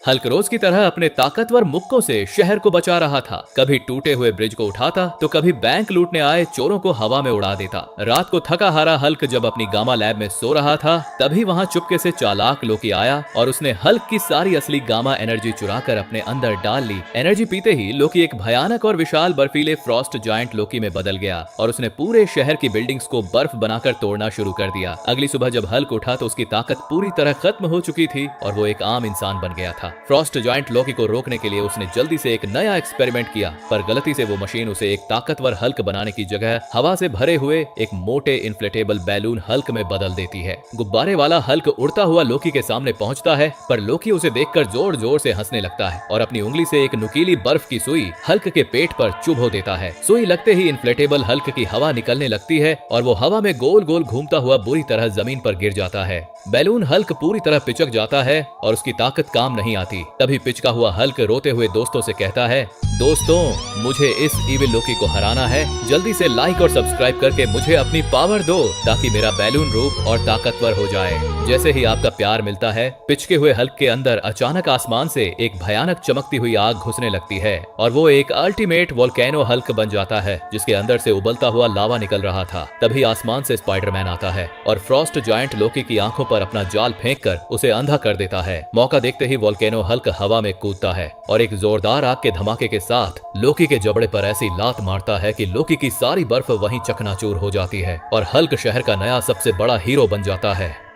Hulk रोज की तरह अपने ताकतवर मुक्कों से शहर को बचा रहा था। कभी टूटे हुए ब्रिज को उठाता तो कभी बैंक लूटने आए चोरों को हवा में उड़ा देता। रात को थका हारा हल्क जब अपनी गामा लैब में सो रहा था, तभी वहां चुपके से चालाक लोकी आया और उसने हल्क की सारी असली गामा एनर्जी चुराकर अपने अंदर डाल ली। एनर्जी पीते ही लोकी एक भयानक और विशाल बर्फीले फ्रॉस्ट जायंट लोकी में बदल गया और उसने पूरे शहर की बिल्डिंग्स को बर्फ बनाकर तोड़ना शुरू कर दिया। अगली सुबह जब हल्क उठा तो उसकी ताकत पूरी तरह खत्म हो चुकी थी और वो एक आम इंसान बन गया था। फ्रॉस्ट जायंट लोकी को रोकने के लिए उसने जल्दी से एक नया एक्सपेरिमेंट किया, पर गलती से वो मशीन उसे एक ताकतवर हल्क बनाने की जगह हवा से भरे हुए एक मोटे इन्फ्लेटेबल बैलून हल्क में बदल देती है। गुब्बारे वाला हल्क उड़ता हुआ लोकी के सामने पहुंचता है, पर लोकी उसे देखकर जोर जोर से हंसने लगता है और अपनी उंगली से एक नुकीली बर्फ की सुई हल्क के पेट पर चुभो देता है। सुई लगते ही इन्फ्लेटेबल हल्क की हवा निकलने लगती है और वो हवा में गोल गोल घूमता हुआ बुरी तरह जमीन पर गिर जाता है। बैलून हल्क पूरी तरह पिचक जाता है और उसकी ताकत काम नहीं आती। तभी पिचका हुआ हल्क रोते हुए दोस्तों से कहता है, दोस्तों मुझे इस इविल लोकी को हराना है। जल्दी से लाइक और सब्सक्राइब करके मुझे अपनी पावर दो ताकि मेरा बैलून रूप और ताकतवर हो जाए। जैसे ही आपका प्यार मिलता है, पिचके हुए हल्क के अंदर अचानक आसमान से एक भयानक चमकती हुई आग घुसने लगती है और वो एक अल्टीमेट वोल्केनो हल्क बन जाता है जिसके अंदर से उबलता हुआ लावा निकल रहा था। तभी आसमान से स्पाइडरमैन आता है और फ्रॉस्ट जायंट लोकी की आंखों पर अपना जाल फेंककर उसे अंधा कर देता है। मौका देखते ही वोल्केनो हल्क हवा में कूदता है और एक जोरदार आग के धमाके के साथ लोकी के जबड़े पर ऐसी लात मारता है कि लोकी की सारी बर्फ वहीं चकनाचूर हो जाती है और हल्क शहर का नया सबसे बड़ा हीरो बन जाता है।